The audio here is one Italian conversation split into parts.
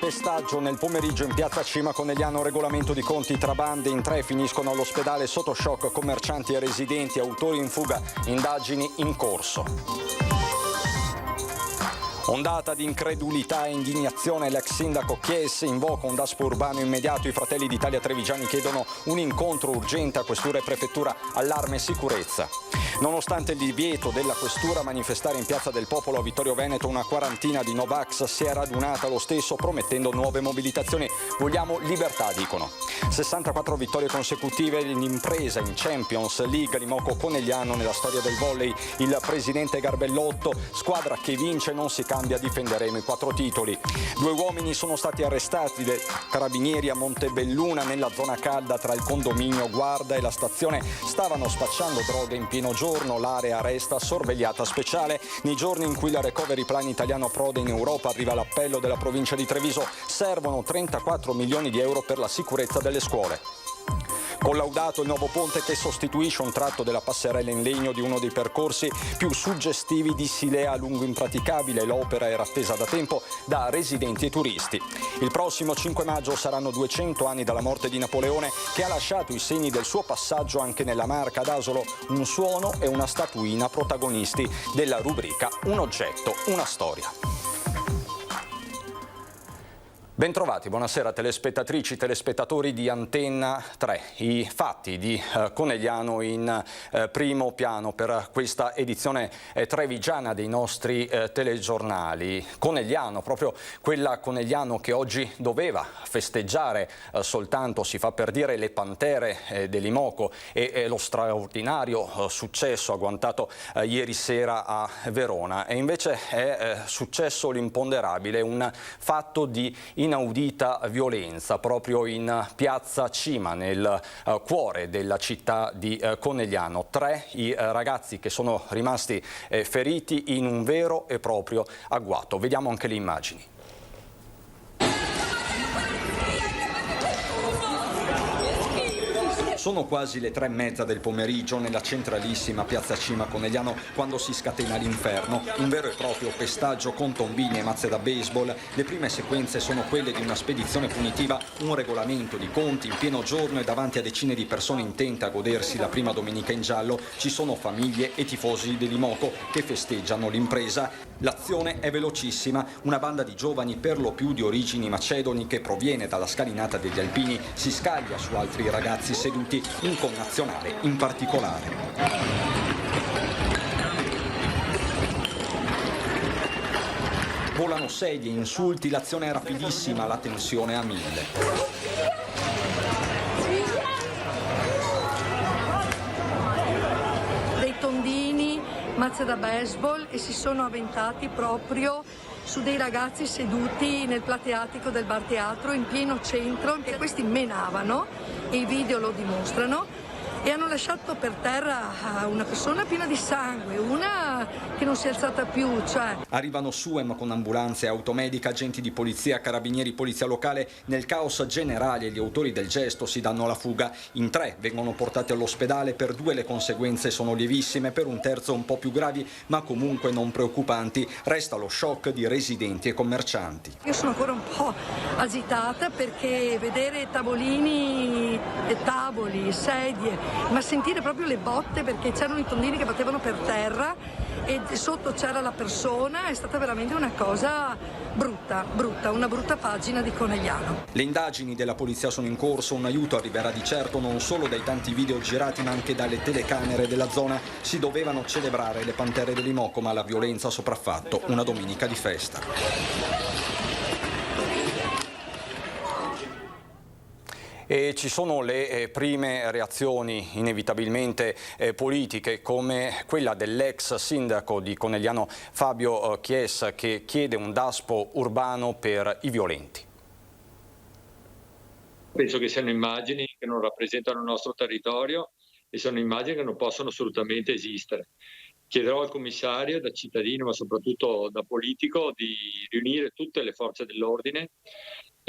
Pestaggio nel pomeriggio in piazza Cima Conegliano, regolamento di conti tra bande, in 3 finiscono all'ospedale sotto shock commercianti e residenti, autori in fuga, indagini in corso. Ondata di incredulità e indignazione, l'ex sindaco Chies invoca un daspo urbano immediato, i Fratelli d'Italia trevigiani chiedono un incontro urgente a questura e prefettura, allarme sicurezza. Nonostante il divieto della questura a manifestare in Piazza del Popolo a Vittorio Veneto, una quarantina di Novax si è radunata lo stesso promettendo nuove mobilitazioni. Vogliamo libertà, dicono. 64 vittorie consecutive in impresa in Champions League, Limoco Conegliano nella storia del volley, il presidente Garbellotto, squadra che vince non si cambia, difenderemo i 4 titoli. 2 uomini sono stati arrestati dai carabinieri a Montebelluna nella zona calda tra il condominio Guarda e la stazione, stavano spacciando droga in pieno giorno, l'area resta sorvegliata speciale. Nei giorni in cui la recovery plan italiano approda in Europa arriva l'appello della provincia di Treviso, servono 34 milioni di euro per la sicurezza delle scuole. Collaudato il nuovo ponte che sostituisce un tratto della passerella in legno di uno dei percorsi più suggestivi di Silea, lungo impraticabile. L'opera era attesa da tempo da residenti e turisti. Il prossimo 5 maggio saranno 200 anni dalla morte di Napoleone, che ha lasciato i segni del suo passaggio anche nella Marca. Ad Asolo un suono e una statuina protagonisti della rubrica Un oggetto, una storia. Bentrovati, buonasera telespettatrici, telespettatori di Antenna 3. I fatti di Conegliano in primo piano per questa edizione trevigiana dei nostri telegiornali. Conegliano, proprio quella Conegliano che oggi doveva festeggiare soltanto, si fa per dire, le pantere dell'Imoco e lo straordinario successo agguantato ieri sera a Verona. E invece è successo l'imponderabile, un fatto di inaudita violenza proprio in piazza Cima, nel cuore della città di Conegliano. 3 i ragazzi che sono rimasti feriti in un vero e proprio agguato. Vediamo anche le immagini. Sono quasi le 3:30 del pomeriggio nella centralissima piazza Cima Conegliano quando si scatena l'inferno, un vero e proprio pestaggio con tombini e mazze da baseball. Le prime sequenze sono quelle di una spedizione punitiva, un regolamento di conti in pieno giorno e davanti a decine di persone intente a godersi la prima domenica in giallo ci sono famiglie e tifosi dell'Imoco che festeggiano l'impresa. L'azione è velocissima, una banda di giovani per lo più di origini macedoni che proviene dalla scalinata degli Alpini si scaglia su altri ragazzi seduti, un connazionale in particolare. Volano sedie, insulti, l'azione è rapidissima, la tensione a 1000. Dei tondini, mazze da baseball e si sono avventati proprio su dei ragazzi seduti nel plateatico del bar teatro in pieno centro, e questi menavano, e i video lo dimostrano, e hanno lasciato per terra una persona piena di sangue, una che non si è alzata più. Arrivano SUEM con ambulanze, automedica, agenti di polizia, carabinieri, polizia locale. Nel caos generale gli autori del gesto si danno alla fuga. In 3 vengono portati all'ospedale, per 2 le conseguenze sono lievissime, per un terzo un po' più gravi, ma comunque non preoccupanti. Resta lo shock di residenti e commercianti. Io sono ancora un po' agitata perché vedere tavolini, tavoli, sedie, ma sentire proprio le botte, perché c'erano i tondini che battevano per terra e sotto c'era la persona, è stata veramente una cosa brutta, una brutta pagina di Conegliano. Le indagini della polizia sono in corso, un aiuto arriverà di certo non solo dai tanti video girati ma anche dalle telecamere della zona. Si dovevano celebrare le pantere dell'Imoco, ma la violenza ha sopraffatto, una domenica di festa. E ci sono le prime reazioni inevitabilmente politiche, come quella dell'ex sindaco di Conegliano Fabio Chies, che chiede un daspo urbano per i violenti. Penso che siano immagini che non rappresentano il nostro territorio e sono immagini che non possono assolutamente esistere. Chiederò al commissario, da cittadino ma soprattutto da politico, di riunire tutte le forze dell'ordine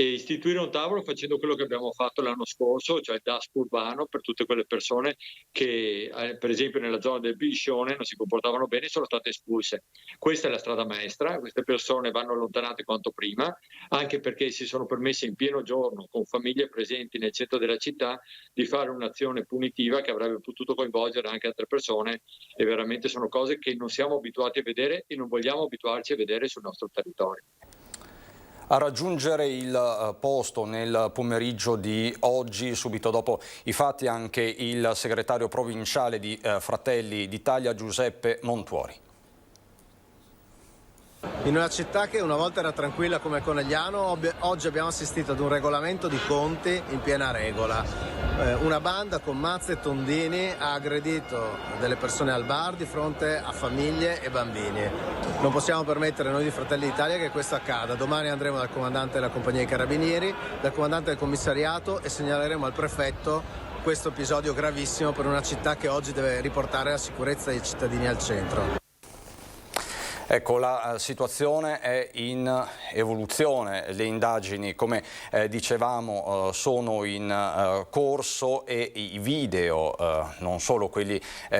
e istituire un tavolo facendo quello che abbiamo fatto l'anno scorso, cioè il DASP urbano per tutte quelle persone che per esempio nella zona del Biscione non si comportavano bene e sono state espulse. Questa è la strada maestra, queste persone vanno allontanate quanto prima, anche perché si sono permesse in pieno giorno, con famiglie presenti nel centro della città, di fare un'azione punitiva che avrebbe potuto coinvolgere anche altre persone, e veramente sono cose che non siamo abituati a vedere e non vogliamo abituarci a vedere sul nostro territorio. A raggiungere il posto nel pomeriggio di oggi, subito dopo i fatti, anche il segretario provinciale di Fratelli d'Italia Giuseppe Montuori. In una città che una volta era tranquilla come Conegliano, oggi abbiamo assistito ad un regolamento di conti in piena regola. Una banda con mazze e tondini ha aggredito delle persone al bar di fronte a famiglie e bambini. Non possiamo permettere noi di Fratelli d'Italia che questo accada. Domani andremo dal comandante della compagnia dei carabinieri, dal comandante del commissariato e segnaleremo al prefetto questo episodio gravissimo per una città che oggi deve riportare la sicurezza dei cittadini al centro. Ecco, la situazione è in evoluzione, le indagini, come dicevamo, sono in corso e i video, non solo quelli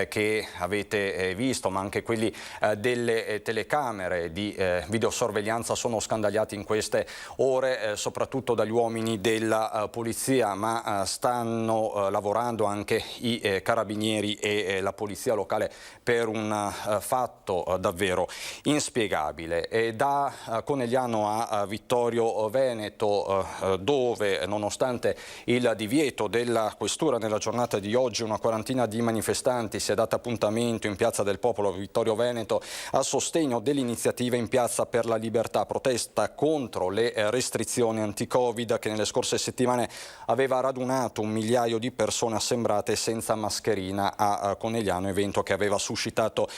che avete visto, ma anche quelli delle telecamere di videosorveglianza sono scandagliati in queste ore, soprattutto dagli uomini della polizia, ma stanno lavorando anche i carabinieri e la polizia locale per un fatto davvero inspiegabile. E da Conegliano a Vittorio Veneto, dove nonostante il divieto della questura nella giornata di oggi, una quarantina di manifestanti si è data appuntamento in Piazza del Popolo Vittorio Veneto a sostegno dell'iniziativa In Piazza per la Libertà, protesta contro le restrizioni anti-Covid che nelle scorse settimane aveva radunato 1 migliaio di persone assembrate senza mascherina a Conegliano, evento che aveva suscitato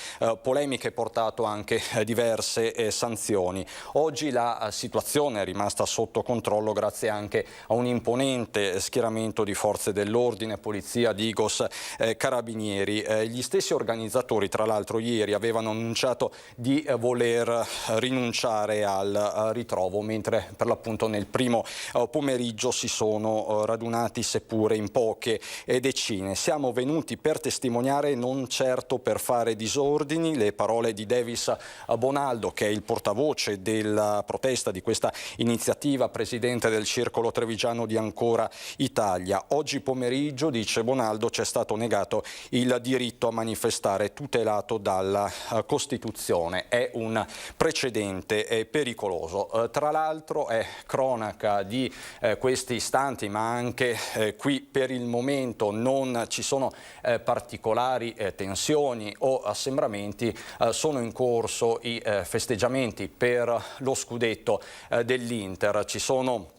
polemiche e portato anche diverse sanzioni. Oggi la situazione è rimasta sotto controllo grazie anche a un imponente schieramento di forze dell'ordine, polizia, Digos, carabinieri. Gli stessi organizzatori, tra l'altro, ieri avevano annunciato di voler rinunciare al ritrovo, mentre per l'appunto nel primo pomeriggio si sono radunati seppure in poche decine. Siamo venuti per testimoniare, non certo per fare disordini, le parole di Davis Bonaldo, che è il portavoce della protesta di questa iniziativa, presidente del Circolo Trevigiano di Ancora Italia. Oggi pomeriggio, dice Bonaldo, c'è stato negato il diritto a manifestare tutelato dalla Costituzione. È un precedente pericoloso. Tra l'altro è cronaca di questi istanti, ma anche qui per il momento non ci sono particolari tensioni o assembramenti, sono in corso i festeggiamenti per lo scudetto dell'Inter. Ci sono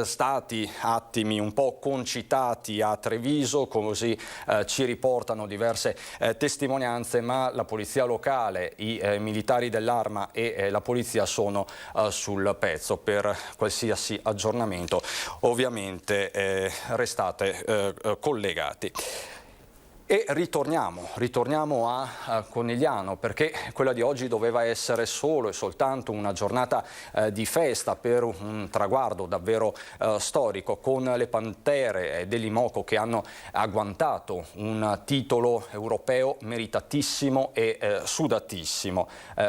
stati attimi un po' concitati a Treviso, così ci riportano diverse testimonianze, ma la polizia locale, i militari dell'Arma e la polizia sono sul pezzo. Per qualsiasi aggiornamento ovviamente restate collegati. E ritorniamo a Conegliano, perché quella di oggi doveva essere solo e soltanto una giornata di festa per un traguardo davvero storico, con le Pantere dell'Imoco che hanno agguantato un titolo europeo meritatissimo e sudatissimo.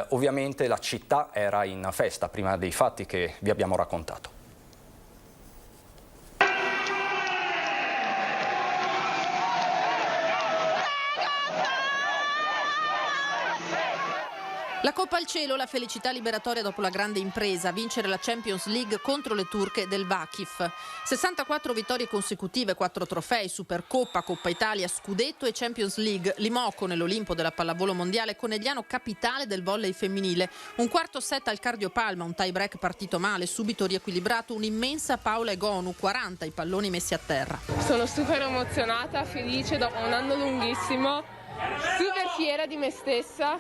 Ovviamente la città era in festa prima dei fatti che vi abbiamo raccontato. La Coppa al Cielo, la felicità liberatoria dopo la grande impresa, vincere la Champions League contro le turche del Vakif. 64 vittorie consecutive, 4 trofei, Supercoppa, Coppa Italia, Scudetto e Champions League. L'Imoco nell'Olimpo della pallavolo mondiale, Conegliano capitale del volley femminile. Un quarto set al cardiopalma, un tie break partito male, subito riequilibrato, un'immensa Paola Egonu, 40 i palloni messi a terra. Sono super emozionata, felice dopo un anno lunghissimo. Super fiera di me stessa,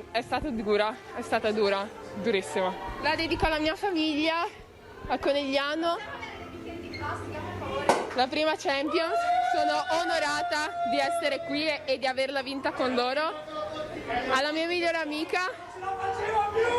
è stata dura, durissima. La dedico alla mia famiglia, a Conegliano, la prima Champions, sono onorata di essere qui e di averla vinta con loro. Alla mia migliore amica,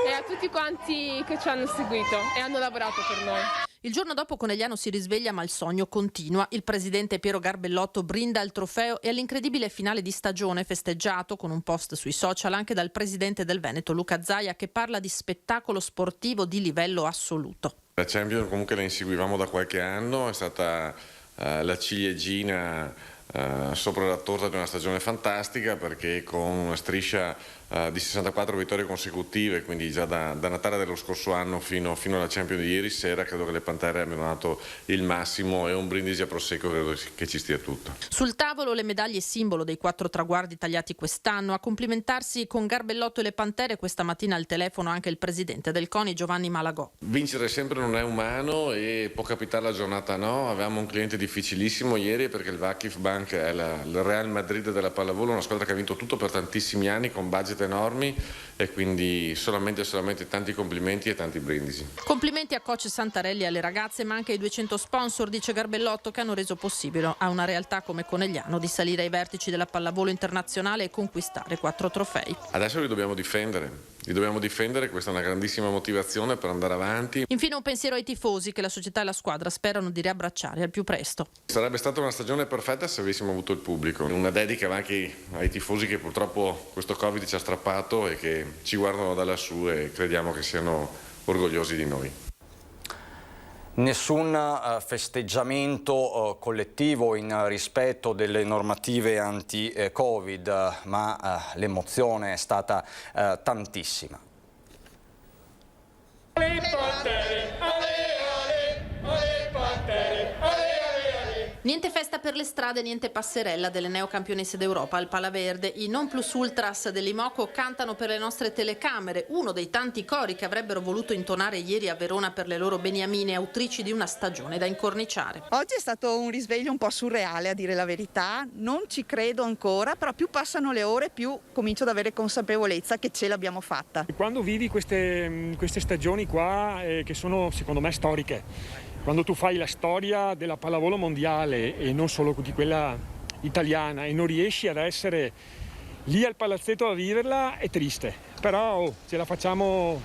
e a tutti quanti che ci hanno seguito e hanno lavorato per noi. Il giorno dopo Conegliano si risveglia ma il sogno continua. Il presidente Piero Garbellotto brinda al trofeo e all'incredibile finale di stagione, festeggiato con un post sui social anche dal presidente del Veneto Luca Zaia, che parla di spettacolo sportivo di livello assoluto. La Champions comunque la inseguivamo da qualche anno, è stata la ciliegina sopra la torta di una stagione fantastica, perché con una striscia di 64 vittorie consecutive, quindi già da Natale dello scorso anno fino alla Champions di ieri sera, credo che le Pantere abbiano dato il massimo, e un brindisi a Prosecco credo che ci stia tutto. Sul tavolo le medaglie simbolo dei 4 traguardi tagliati quest'anno. A complimentarsi con Garbellotto e le Pantere questa mattina al telefono anche il presidente del CONI Giovanni Malagò. Vincere sempre non è umano e può capitare la giornata no. Avevamo un cliente difficilissimo ieri, perché il Vakif Bank è il Real Madrid della pallavolo, una squadra che ha vinto tutto per tantissimi anni con budget enormi, e quindi solamente tanti complimenti e tanti brindisi. Complimenti a coach Santarelli e alle ragazze, ma anche ai 200 sponsor, dice Garbellotto, che hanno reso possibile a una realtà come Conegliano di salire ai vertici della pallavolo internazionale e conquistare 4 trofei. Adesso li dobbiamo difendere, questa è una grandissima motivazione per andare avanti. Infine un pensiero ai tifosi che la società e la squadra sperano di riabbracciare al più presto. Sarebbe stata una stagione perfetta se avessimo avuto il pubblico. Una dedica anche ai tifosi che purtroppo questo Covid ci ha strappato e che ci guardano da lassù e crediamo che siano orgogliosi di noi. Nessun festeggiamento collettivo in rispetto delle normative anti-Covid, ma l'emozione è stata tantissima. Niente festa per le strade, niente passerella delle neocampionesse d'Europa al Palaverde. I non plus ultras dell'Imoco cantano per le nostre telecamere, uno dei tanti cori che avrebbero voluto intonare ieri a Verona per le loro beniamine, autrici di una stagione da incorniciare. Oggi è stato un risveglio un po' surreale, a dire la verità, non ci credo ancora, però più passano le ore più comincio ad avere consapevolezza che ce l'abbiamo fatta. Quando vivi queste stagioni qua che sono secondo me storiche, quando tu fai la storia della pallavolo mondiale e non solo di quella italiana e non riesci ad essere lì al palazzetto a viverla, è triste, però ce la facciamo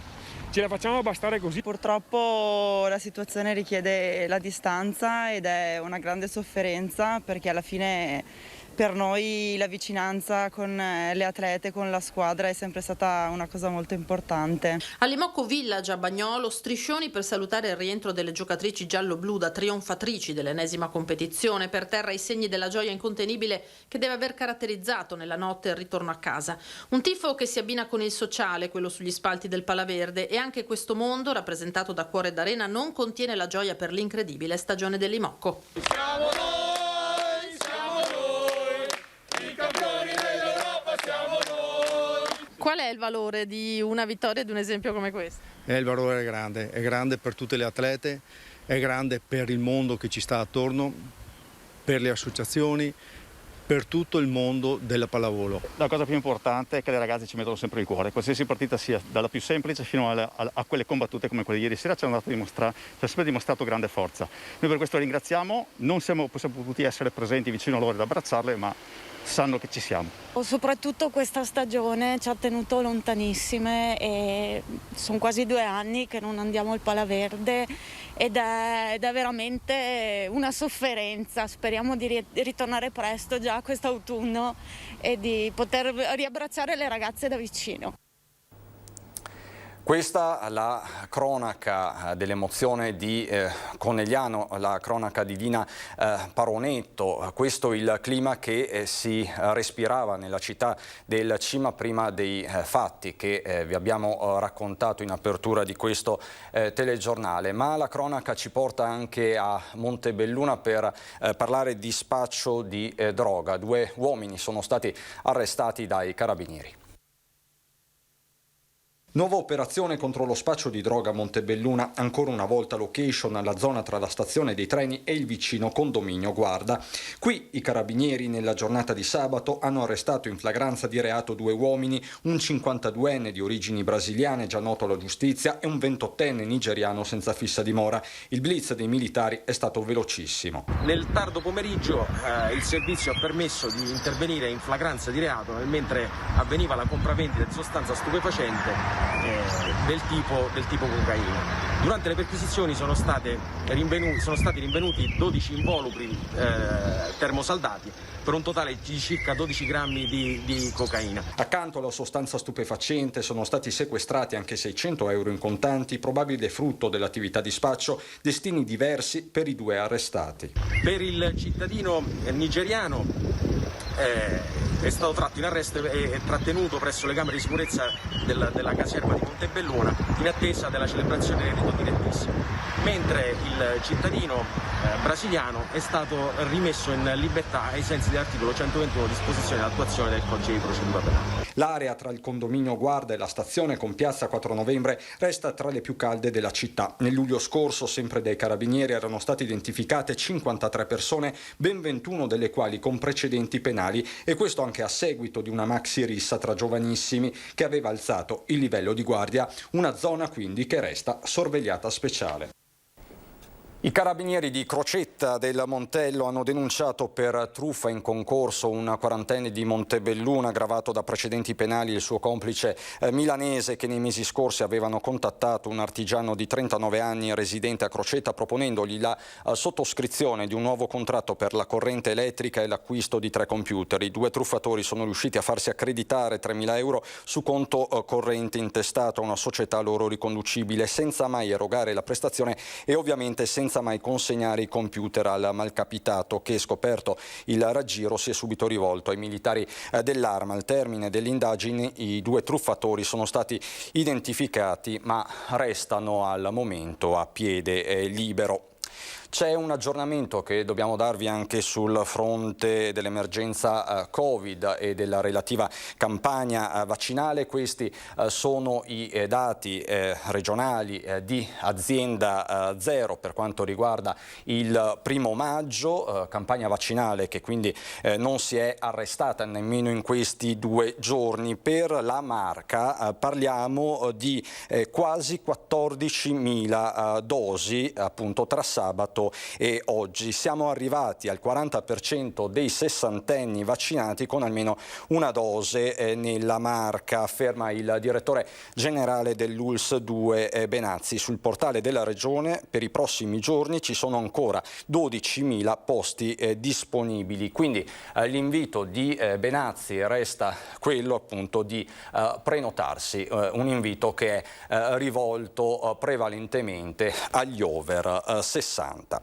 bastare così. Purtroppo la situazione richiede la distanza ed è una grande sofferenza, perché alla fine per noi la vicinanza con le atlete, con la squadra è sempre stata una cosa molto importante. All'Imoco Village a Bagnolo, striscioni per salutare il rientro delle giocatrici giallo-blu da trionfatrici dell'ennesima competizione. Per terra i segni della gioia incontenibile che deve aver caratterizzato nella notte il ritorno a casa. Un tifo che si abbina con il sociale, quello sugli spalti del Palaverde, e anche questo mondo, rappresentato da Cuore d'Arena, non contiene la gioia per l'incredibile stagione dell'Imoco. Siamo noi, i campioni dell'Europa siamo noi. Qual è il valore di una vittoria e di un esempio come questo? Il valore è grande per tutte le atlete, è grande per il mondo che ci sta attorno, per le associazioni, per tutto il mondo della pallavolo. La cosa più importante è che le ragazze ci mettono sempre il cuore, qualsiasi partita sia, dalla più semplice fino a quelle combattute come quelle di ieri sera, ci hanno sempre dimostrato grande forza. Noi per questo ringraziamo, non siamo potuti essere presenti vicino a loro ed abbracciarle, ma sanno che ci siamo. Soprattutto questa stagione ci ha tenuto lontanissime e sono quasi 2 anni che non andiamo al Palaverde ed è veramente una sofferenza. Speriamo di ritornare presto, già quest'autunno, e di poter riabbracciare le ragazze da vicino. Questa la cronaca dell'emozione di Conegliano, la cronaca di Dina Paronetto. Questo il clima che si respirava nella città del Cima prima dei fatti che vi abbiamo raccontato in apertura di questo telegiornale. Ma la cronaca ci porta anche a Montebelluna per parlare di spaccio di droga. 2 uomini sono stati arrestati dai carabinieri. Nuova operazione contro lo spaccio di droga a Montebelluna, ancora una volta location alla zona tra la stazione dei treni e il vicino condominio Guarda. Qui i carabinieri nella giornata di sabato hanno arrestato in flagranza di reato 2 uomini, un 52enne di origini brasiliane già noto alla giustizia e un 28enne nigeriano senza fissa dimora. Il blitz dei militari è stato velocissimo. Nel tardo pomeriggio il servizio ha permesso di intervenire in flagranza di reato mentre avveniva la compravendita di sostanza stupefacente del tipo cocaina. Durante le perquisizioni sono stati rinvenuti 12 involucri termosaldati per un totale di circa 12 grammi di cocaina. Accanto alla sostanza stupefacente sono stati sequestrati anche 600 euro in contanti, probabile frutto dell'attività di spaccio, destini diversi per i 2 arrestati. Per il cittadino nigeriano è stato tratto in arresto e trattenuto presso le camere di sicurezza della caserma di Montebelluna in attesa della celebrazione del rito direttissimo, mentre il cittadino brasiliano è stato rimesso in libertà ai sensi dell'articolo 121 disposizione di attuazione del codice di procedura penale. L'area tra il condominio Guarda e la stazione con piazza 4 novembre resta tra le più calde della città. Nel luglio scorso, sempre dai carabinieri, erano state identificate 53 persone, ben 21 delle quali con precedenti penali, e questo anche a seguito di una maxi rissa tra giovanissimi che aveva alzato il livello di guardia, una zona quindi che resta sorvegliata speciale. I carabinieri di Crocetta del Montello hanno denunciato per truffa in concorso un quarantenne di Montebelluna aggravato da precedenti penali e il suo complice milanese, che nei mesi scorsi avevano contattato un artigiano di 39 anni residente a Crocetta proponendogli la sottoscrizione di un nuovo contratto per la corrente elettrica e l'acquisto di 3 computer. I 2 truffatori sono riusciti a farsi accreditare 3.000 euro su conto corrente intestato a una società loro riconducibile, senza mai erogare la prestazione e ovviamente senza mai consegnare i computer al malcapitato, che, scoperto il raggiro, si è subito rivolto ai militari dell'Arma. Al termine dell'indagine i 2 truffatori sono stati identificati ma restano al momento a piede libero. C'è un aggiornamento che dobbiamo darvi anche sul fronte dell'emergenza Covid e della relativa campagna vaccinale. Questi sono i dati regionali di Azienda Zero per quanto riguarda il 1° maggio, campagna vaccinale che quindi non si è arrestata nemmeno in questi 2 giorni. Per la Marca parliamo di quasi 14.000 dosi appunto tra sabato e oggi. Siamo arrivati al 40% dei sessantenni vaccinati con almeno una dose nella Marca, afferma il direttore generale dell'ULSS 2 Benazzi. Sul portale della Regione per i prossimi giorni ci sono ancora 12.000 posti disponibili, quindi l'invito di Benazzi resta quello appunto di prenotarsi, un invito che è rivolto prevalentemente agli over 60.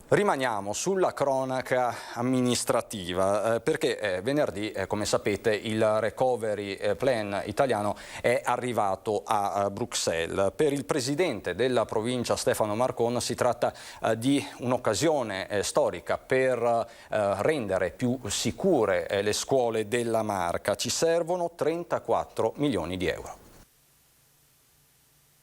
Rimaniamo sulla cronaca amministrativa perché venerdì, come sapete, il recovery plan italiano è arrivato a Bruxelles. Per il presidente della provincia Stefano Marcon si tratta di un'occasione storica per rendere più sicure le scuole della Marca. Ci servono 34 milioni di euro.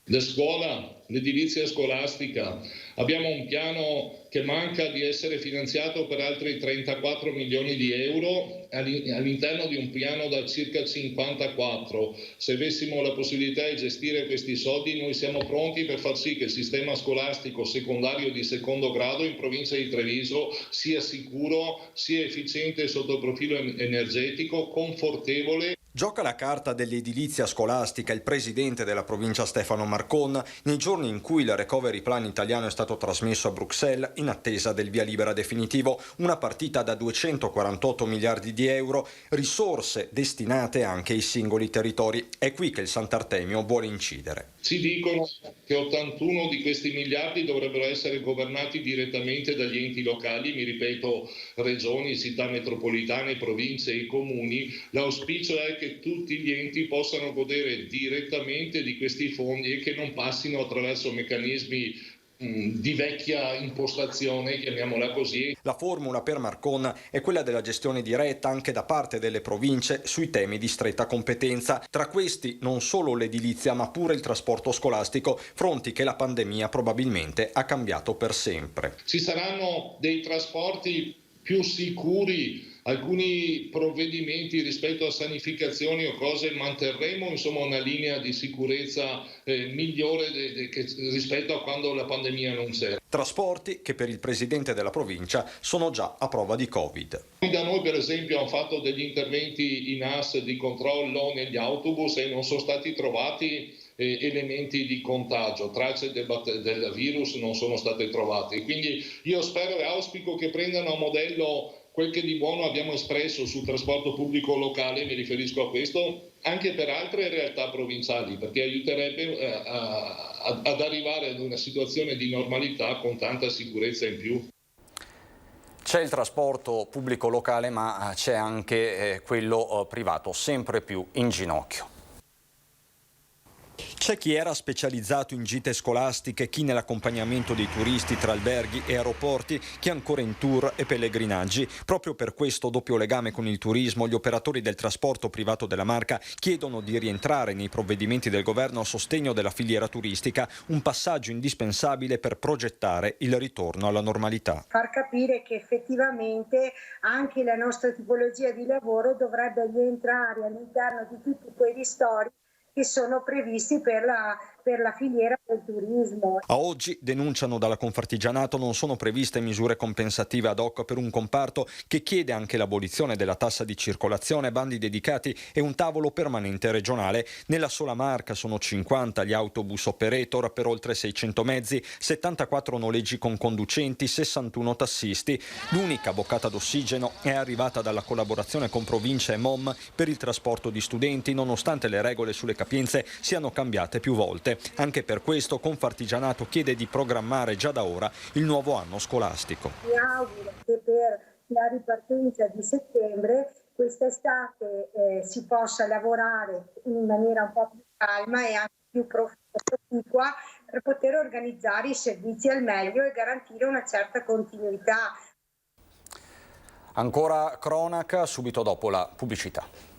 La scuola, l'edilizia scolastica, abbiamo un piano che manca di essere finanziato per altri 34 milioni di euro all'interno di un piano da circa 54. Se avessimo la possibilità di gestire questi soldi, noi siamo pronti per far sì che il sistema scolastico secondario di secondo grado in provincia di Treviso sia sicuro, sia efficiente sotto il profilo energetico, confortevole. Gioca la carta dell'edilizia scolastica il presidente della provincia Stefano Marcon nei giorni in cui il recovery plan italiano è stato trasmesso a Bruxelles in attesa del via libera definitivo, una partita da 248 miliardi di euro, risorse destinate anche ai singoli territori. È qui che il Sant'Artemio vuole incidere. Ci dicono che 81 di questi miliardi dovrebbero essere governati direttamente dagli enti locali, mi ripeto, regioni, città metropolitane, province e comuni. L'auspicio è che tutti gli enti possano godere direttamente di questi fondi e che non passino attraverso meccanismi di vecchia impostazione, chiamiamola così. La formula per Marcon è quella della gestione diretta anche da parte delle province sui temi di stretta competenza. Tra questi non solo l'edilizia ma pure il trasporto scolastico, fronti che la pandemia probabilmente ha cambiato per sempre. Ci saranno dei trasporti più sicuri alcuni provvedimenti rispetto a sanificazioni o cose, manterremo insomma una linea di sicurezza migliore rispetto a quando la pandemia non c'era. Trasporti che per il presidente della provincia sono già a prova di Covid. Da noi per esempio hanno fatto degli interventi in AS di controllo negli autobus e non sono stati trovati elementi di contagio, tracce del virus non sono state trovate. Quindi io spero e auspico che prendano a modello quel che di buono abbiamo espresso sul trasporto pubblico locale, mi riferisco a questo, anche per altre realtà provinciali, perché aiuterebbe ad arrivare ad una situazione di normalità con tanta sicurezza in più. C'è il trasporto pubblico locale, ma c'è anche quello privato, sempre più in ginocchio. C'è chi era specializzato in gite scolastiche, chi nell'accompagnamento dei turisti tra alberghi e aeroporti, chi ancora in tour e pellegrinaggi. Proprio per questo doppio legame con il turismo, gli operatori del trasporto privato della Marca chiedono di rientrare nei provvedimenti del governo a sostegno della filiera turistica, un passaggio indispensabile per progettare il ritorno alla normalità. Far capire che effettivamente anche la nostra tipologia di lavoro dovrebbe rientrare all'interno di tutti quei ristori che sono previsti per la filiera del turismo. A oggi, denunciano dalla Confartigianato, non sono previste misure compensative ad hoc per un comparto che chiede anche l'abolizione della tassa di circolazione, bandi dedicati e un tavolo permanente regionale. Nella sola Marca sono 50 gli autobus operator per oltre 600 mezzi, 74 noleggi con conducenti, 61 tassisti. L'unica boccata d'ossigeno è arrivata dalla collaborazione con Provincia e MOM per il trasporto di studenti, nonostante le regole sulle capienze siano cambiate più volte. Anche per questo Confartigianato chiede di programmare già da ora il nuovo anno scolastico. Mi auguro che per la ripartenza di settembre quest'estate si possa lavorare in maniera un po' più calma e anche più proficua per poter organizzare i servizi al meglio e garantire una certa continuità. Ancora cronaca subito dopo la pubblicità.